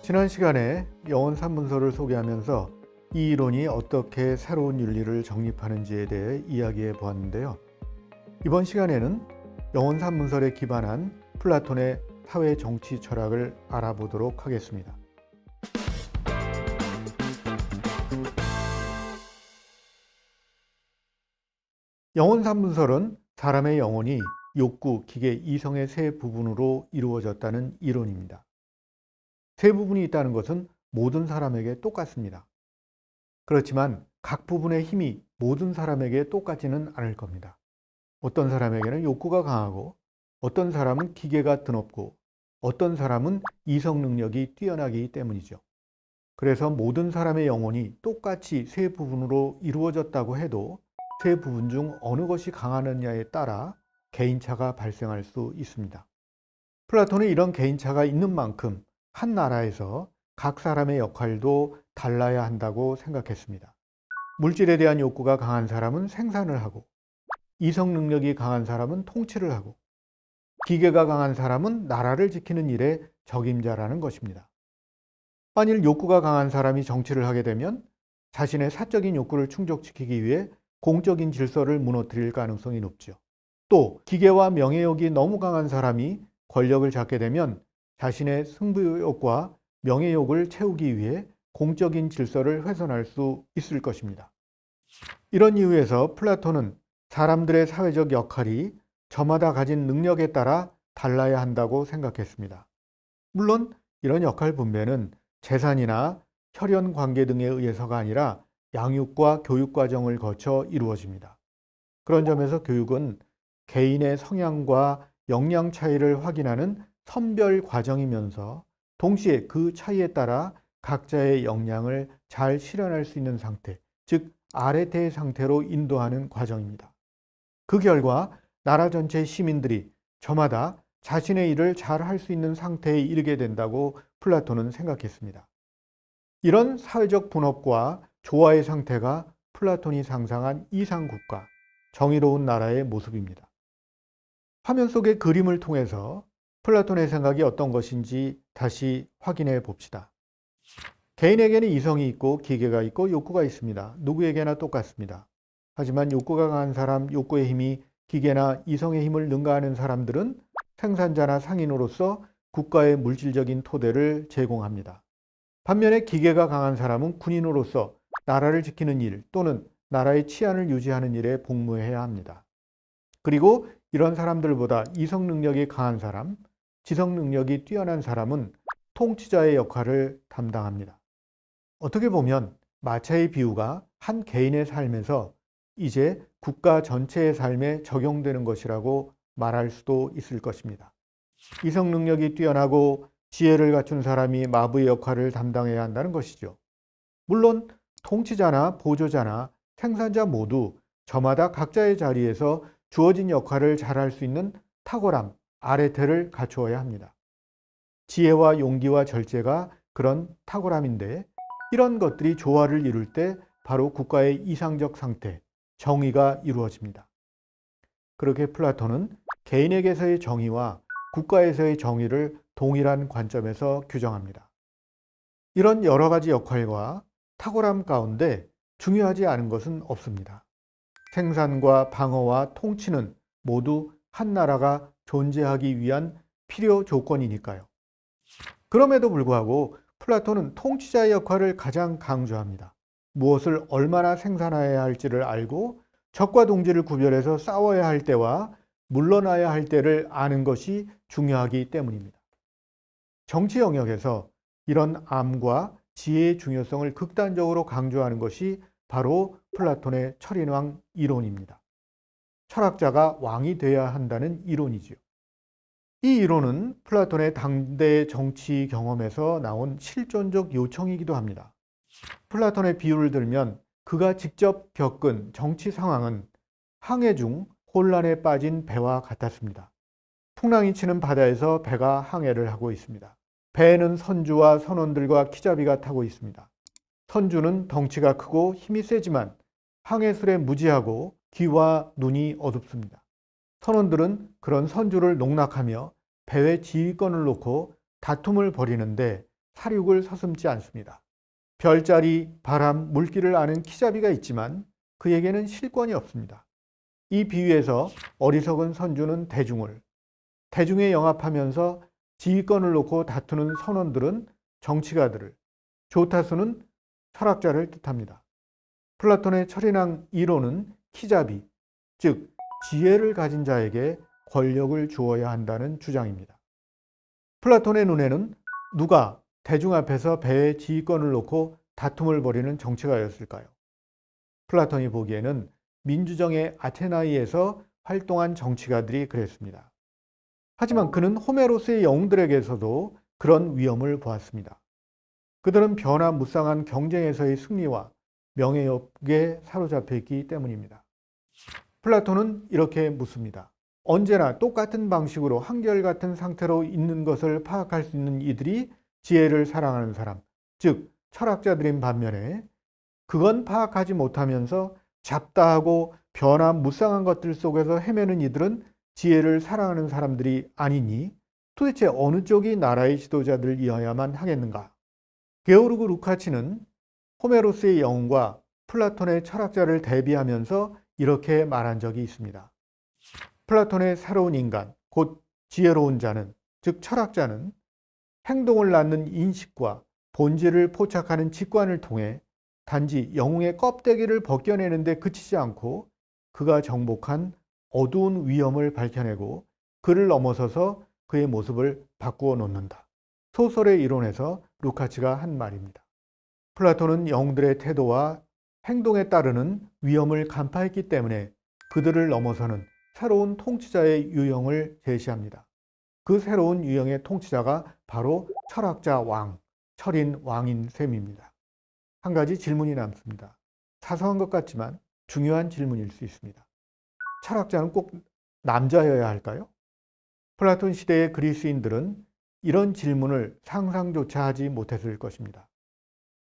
지난 시간에 영혼 3문서를 소개하면서 이 이론이 어떻게 새로운 윤리를 정립하는지에 대해 이야기해 보았는데요. 이번 시간에는 영혼 3문설에 기반한 플라톤의 사회 정치 철학을 알아보도록 하겠습니다. 영혼 3문설은 사람의 영혼이 욕구, 기계, 이성의 세 부분으로 이루어졌다는 이론입니다. 세 부분이 있다는 것은 모든 사람에게 똑같습니다. 그렇지만 각 부분의 힘이 모든 사람에게 똑같지는 않을 겁니다. 어떤 사람에게는 욕구가 강하고, 어떤 사람은 기계가 드높고, 어떤 사람은 이성 능력이 뛰어나기 때문이죠. 그래서 모든 사람의 영혼이 똑같이 세 부분으로 이루어졌다고 해도 세 부분 중 어느 것이 강하느냐에 따라 개인차가 발생할 수 있습니다. 플라톤은 이런 개인차가 있는 만큼 한 나라에서 각 사람의 역할도 달라야 한다고 생각했습니다. 물질에 대한 욕구가 강한 사람은 생산을 하고, 이성 능력이 강한 사람은 통치를 하고, 기계가 강한 사람은 나라를 지키는 일에 적임자라는 것입니다. 만일 욕구가 강한 사람이 정치를 하게 되면 자신의 사적인 욕구를 충족시키기 위해 공적인 질서를 무너뜨릴 가능성이 높죠. 또 기계와 명예욕이 너무 강한 사람이 권력을 잡게 되면 자신의 승부욕과 명예욕을 채우기 위해 공적인 질서를 훼손할 수 있을 것입니다. 이런 이유에서 플라톤은 사람들의 사회적 역할이 저마다 가진 능력에 따라 달라야 한다고 생각했습니다. 물론 이런 역할 분배는 재산이나 혈연 관계 등에 의해서가 아니라 양육과 교육 과정을 거쳐 이루어집니다. 그런 점에서 교육은 개인의 성향과 역량 차이를 확인하는 선별 과정이면서 동시에 그 차이에 따라 각자의 역량을 잘 실현할 수 있는 상태, 즉 아레테의 상태로 인도하는 과정입니다. 그 결과 나라 전체의 시민들이 저마다 자신의 일을 잘 할 수 있는 상태에 이르게 된다고 플라톤은 생각했습니다. 이런 사회적 분업과 조화의 상태가 플라톤이 상상한 이상국가, 정의로운 나라의 모습입니다. 화면 속의 그림을 통해서 플라톤의 생각이 어떤 것인지 다시 확인해 봅시다. 개인에게는 이성이 있고 기계가 있고 욕구가 있습니다. 누구에게나 똑같습니다. 하지만 욕구가 강한 사람, 욕구의 힘이 기계나 이성의 힘을 능가하는 사람들은 생산자나 상인으로서 국가의 물질적인 토대를 제공합니다. 반면에 기계가 강한 사람은 군인으로서 나라를 지키는 일 또는 나라의 치안을 유지하는 일에 복무해야 합니다. 그리고 이런 사람들보다 이성 능력이 강한 사람, 지성 능력이 뛰어난 사람은 통치자의 역할을 담당합니다. 어떻게 보면 마차의 비유가 한 개인의 삶에서 이제 국가 전체의 삶에 적용되는 것이라고 말할 수도 있을 것입니다. 이성 능력이 뛰어나고 지혜를 갖춘 사람이 마부의 역할을 담당해야 한다는 것이죠. 물론 통치자나 보조자나 생산자 모두 저마다 각자의 자리에서 주어진 역할을 잘할 수 있는 탁월함, 아레테를 갖추어야 합니다. 지혜와 용기와 절제가 그런 탁월함인데 이런 것들이 조화를 이룰 때 바로 국가의 이상적 상태, 정의가 이루어집니다. 그렇게 플라톤은 개인에게서의 정의와 국가에서의 정의를 동일한 관점에서 규정합니다. 이런 여러 가지 역할과 탁월함 가운데 중요하지 않은 것은 없습니다. 생산과 방어와 통치는 모두 한 나라가 존재하기 위한 필요 조건이니까요. 그럼에도 불구하고 플라톤은 통치자의 역할을 가장 강조합니다. 무엇을 얼마나 생산해야 할지를 알고 적과 동지를 구별해서 싸워야 할 때와 물러나야 할 때를 아는 것이 중요하기 때문입니다. 정치 영역에서 이런 암과 지혜의 중요성을 극단적으로 강조하는 것이 바로 플라톤의 철인왕 이론입니다. 철학자가 왕이 되어야 한다는 이론이지요. 이 이론은 플라톤의 당대 정치 경험에서 나온 실존적 요청이기도 합니다. 플라톤의 비유를 들면 그가 직접 겪은 정치 상황은 항해 중 혼란에 빠진 배와 같았습니다. 풍랑이 치는 바다에서 배가 항해를 하고 있습니다. 배에는 선주와 선원들과 키자비가 타고 있습니다. 선주는 덩치가 크고 힘이 세지만 항해술에 무지하고 귀와 눈이 어둡습니다. 선원들은 그런 선주를 농락하며 배의 지휘권을 놓고 다툼을 벌이는데 사륙을 서슴지 않습니다. 별자리, 바람, 물길을 아는 키잡이가 있지만 그에게는 실권이 없습니다. 이 비유에서 어리석은 선주는 대중에 영합하면서 지휘권을 놓고 다투는 선원들은 정치가들을, 조타수는 철학자를 뜻합니다. 플라톤의 철인왕 이론은 키잡이, 즉 지혜를 가진 자에게 권력을 주어야 한다는 주장입니다. 플라톤의 눈에는 누가 대중 앞에서 배의 지휘권을 놓고 다툼을 벌이는 정치가였을까요? 플라톤이 보기에는 민주정의 아테나이에서 활동한 정치가들이 그랬습니다. 하지만 그는 호메로스의 영웅들에게서도 그런 위험을 보았습니다. 그들은 변화무쌍한 경쟁에서의 승리와 명예욕에 사로잡혀 있기 때문입니다. 플라톤은 이렇게 묻습니다. 언제나 똑같은 방식으로 한결같은 상태로 있는 것을 파악할 수 있는 이들이 지혜를 사랑하는 사람, 즉 철학자들인 반면에 그건 파악하지 못하면서 잡다하고 변화무쌍한 것들 속에서 헤매는 이들은 지혜를 사랑하는 사람들이 아니니 도대체 어느 쪽이 나라의 지도자들이어야만 하겠는가? 게오르그 루카치는 호메로스의 영웅과 플라톤의 철학자를 대비하면서 이렇게 말한 적이 있습니다. 플라톤의 새로운 인간, 곧 지혜로운 자는, 즉 철학자는 행동을 낳는 인식과 본질을 포착하는 직관을 통해 단지 영웅의 껍데기를 벗겨내는 데 그치지 않고 그가 정복한 어두운 위험을 밝혀내고 그를 넘어서서 그의 모습을 바꾸어 놓는다. 소설의 이론에서 루카치가 한 말입니다. 플라톤은 영웅들의 태도와 행동에 따르는 위험을 간파했기 때문에 그들을 넘어서는 새로운 통치자의 유형을 제시합니다. 그 새로운 유형의 통치자가 바로 철학자 왕, 철인 왕인 셈입니다. 한 가지 질문이 남습니다. 사소한 것 같지만 중요한 질문일 수 있습니다. 철학자는 꼭 남자여야 할까요? 플라톤 시대의 그리스인들은 이런 질문을 상상조차 하지 못했을 것입니다.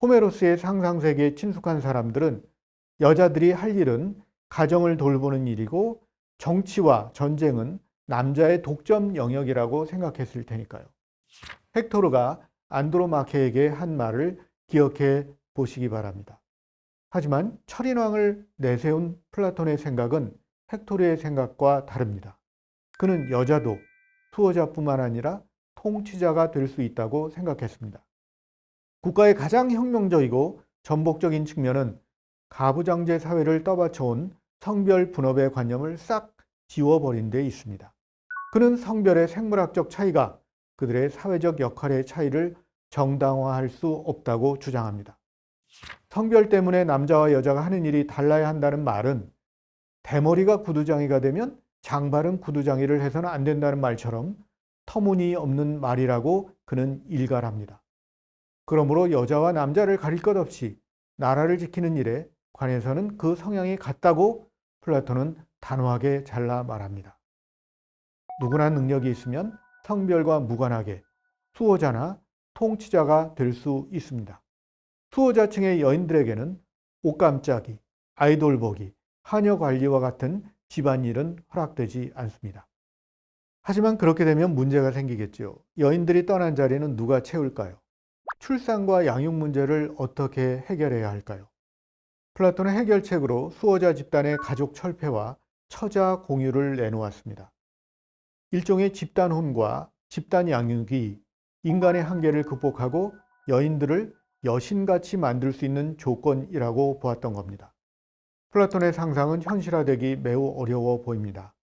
호메로스의 상상세계에 친숙한 사람들은 여자들이 할 일은 가정을 돌보는 일이고 정치와 전쟁은 남자의 독점 영역이라고 생각했을 테니까요. 헥토르가 안드로마케에게 한 말을 기억해 보시기 바랍니다. 하지만 철인왕을 내세운 플라톤의 생각은 헥토르의 생각과 다릅니다. 그는 여자도 수호자뿐만 아니라 통치자가 될 수 있다고 생각했습니다. 국가의 가장 혁명적이고 전복적인 측면은 가부장제 사회를 떠받쳐온 성별 분업의 관념을 싹 지워버린 데 있습니다. 그는 성별의 생물학적 차이가 그들의 사회적 역할의 차이를 정당화할 수 없다고 주장합니다. 성별 때문에 남자와 여자가 하는 일이 달라야 한다는 말은 대머리가 구두장이가 되면 장발은 구두장이를 해서는 안 된다는 말처럼 터무니없는 말이라고 그는 일갈합니다. 그러므로 여자와 남자를 가릴 것 없이 나라를 지키는 일에 관해서는 그 성향이 같다고 플라톤은 단호하게 잘라 말합니다. 누구나 능력이 있으면 성별과 무관하게 수호자나 통치자가 될 수 있습니다. 수호자층의 여인들에게는 옷감짜기, 아이돌 보기, 하녀 관리와 같은 집안일은 허락되지 않습니다. 하지만 그렇게 되면 문제가 생기겠죠. 여인들이 떠난 자리는 누가 채울까요? 출산과 양육 문제를 어떻게 해결해야 할까요? 플라톤의 해결책으로 수호자 집단의 가족 철폐와 처자 공유를 내놓았습니다. 일종의 집단혼과 집단 양육이 인간의 한계를 극복하고 여인들을 여신같이 만들 수 있는 조건이라고 보았던 겁니다. 플라톤의 상상은 현실화되기 매우 어려워 보입니다.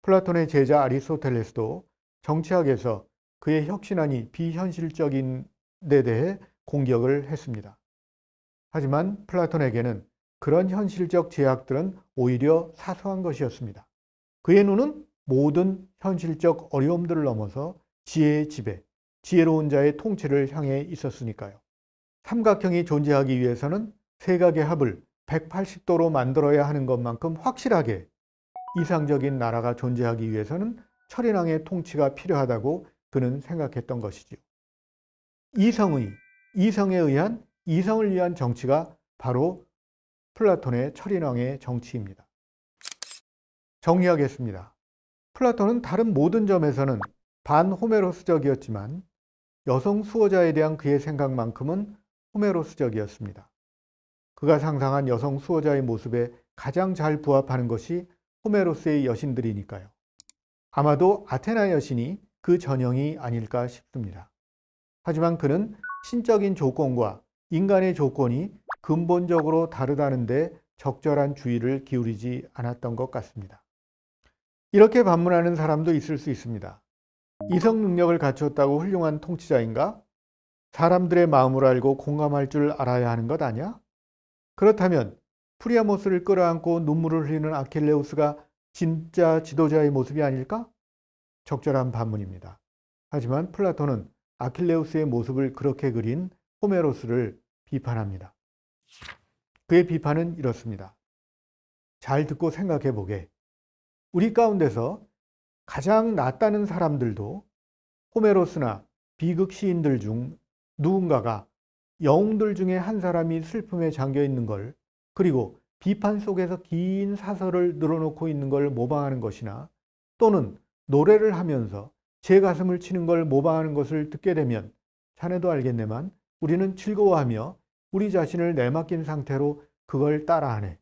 플라톤의 제자 아리스토텔레스도 정치학에서 그의 혁신안이 비현실적인 데 대해 공격을 했습니다. 하지만 플라톤에게는 그런 현실적 제약들은 오히려 사소한 것이었습니다. 그의 눈은 모든 현실적 어려움들을 넘어서 지혜의 지배, 지혜로운 자의 통치를 향해 있었으니까요. 삼각형이 존재하기 위해서는 세각의 합을 180도로 만들어야 하는 것만큼 확실하게 이상적인 나라가 존재하기 위해서는 철인왕의 통치가 필요하다고 그는 생각했던 것이지요. 이성에 의한 이성을 위한 정치가 바로 플라톤의 철인왕의 정치입니다. 정리하겠습니다. 플라톤은 다른 모든 점에서는 반호메로스적이었지만 여성 수호자에 대한 그의 생각만큼은 호메로스적이었습니다. 그가 상상한 여성 수호자의 모습에 가장 잘 부합하는 것이 호메로스의 여신들이니까요. 아마도 아테나 여신이 그 전형이 아닐까 싶습니다. 하지만 그는 신적인 조건과 인간의 조건이 근본적으로 다르다는데 적절한 주의를 기울이지 않았던 것 같습니다. 이렇게 반문하는 사람도 있을 수 있습니다. 이성 능력을 갖췄다고 훌륭한 통치자인가? 사람들의 마음을 알고 공감할 줄 알아야 하는 것 아니야? 그렇다면 프리아모스를 끌어안고 눈물을 흘리는 아킬레우스가 진짜 지도자의 모습이 아닐까? 적절한 반문입니다. 하지만 플라톤은 아킬레우스의 모습을 그렇게 그린 호메로스를 비판합니다. 그의 비판은 이렇습니다. 잘 듣고 생각해 보게. 우리 가운데서 가장 낫다는 사람들도 호메로스나 비극 시인들 중 누군가가 영웅들 중에 한 사람이 슬픔에 잠겨 있는 걸, 그리고 비판 속에서 긴 사설을 늘어놓고 있는 걸 모방하는 것이나, 또는 노래를 하면서 제 가슴을 치는 걸 모방하는 것을 듣게 되면 자네도 알겠네만 우리는 즐거워하며 우리 자신을 내맡긴 상태로 그걸 따라하네.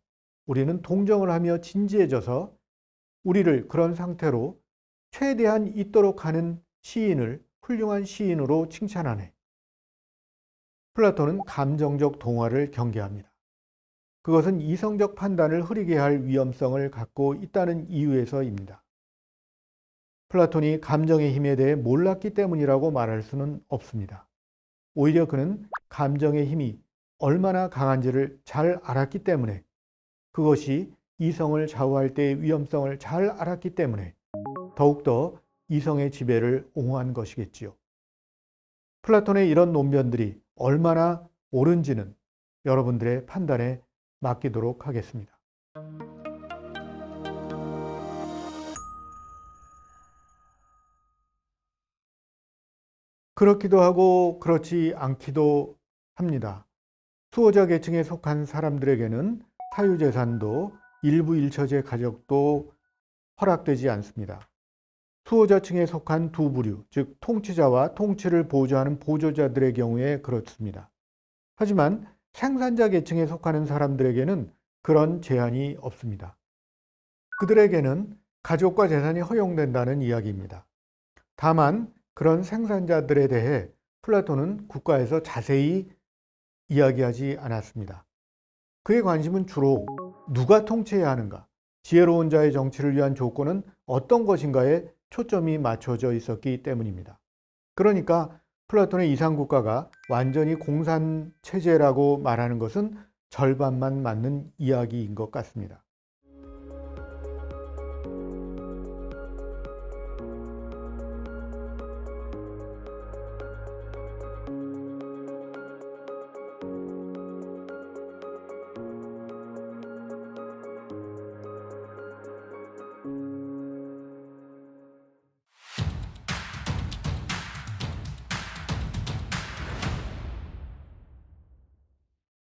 우리는 동정을 하며 진지해져서 우리를 그런 상태로 최대한 있도록 하는 시인을 훌륭한 시인으로 칭찬하네. 플라톤은 감정적 동화를 경계합니다. 그것은 이성적 판단을 흐리게 할 위험성을 갖고 있다는 이유에서입니다. 플라톤이 감정의 힘에 대해 몰랐기 때문이라고 말할 수는 없습니다. 오히려 그는 감정의 힘이 얼마나 강한지를 잘 알았기 때문에, 그것이 이성을 좌우할 때의 위험성을 잘 알았기 때문에 더욱더 이성의 지배를 옹호한 것이겠지요. 플라톤의 이런 논변들이 얼마나 옳은지는 여러분들의 판단에 맡기도록 하겠습니다. 그렇기도 하고 그렇지 않기도 합니다. 수호자 계층에 속한 사람들에게는 사유재산도 일부 일처제 가족도 허락되지 않습니다. 수호자층에 속한 두 부류, 즉 통치자와 통치를 보조하는 보조자들의 경우에 그렇습니다. 하지만 생산자 계층에 속하는 사람들에게는 그런 제한이 없습니다. 그들에게는 가족과 재산이 허용된다는 이야기입니다. 다만 그런 생산자들에 대해 플라톤은 국가에서 자세히 이야기하지 않았습니다. 그의 관심은 주로 누가 통치해야 하는가, 지혜로운 자의 정치를 위한 조건은 어떤 것인가에 초점이 맞춰져 있었기 때문입니다. 그러니까 플라톤의 이상국가가 완전히 공산체제라고 말하는 것은 절반만 맞는 이야기인 것 같습니다.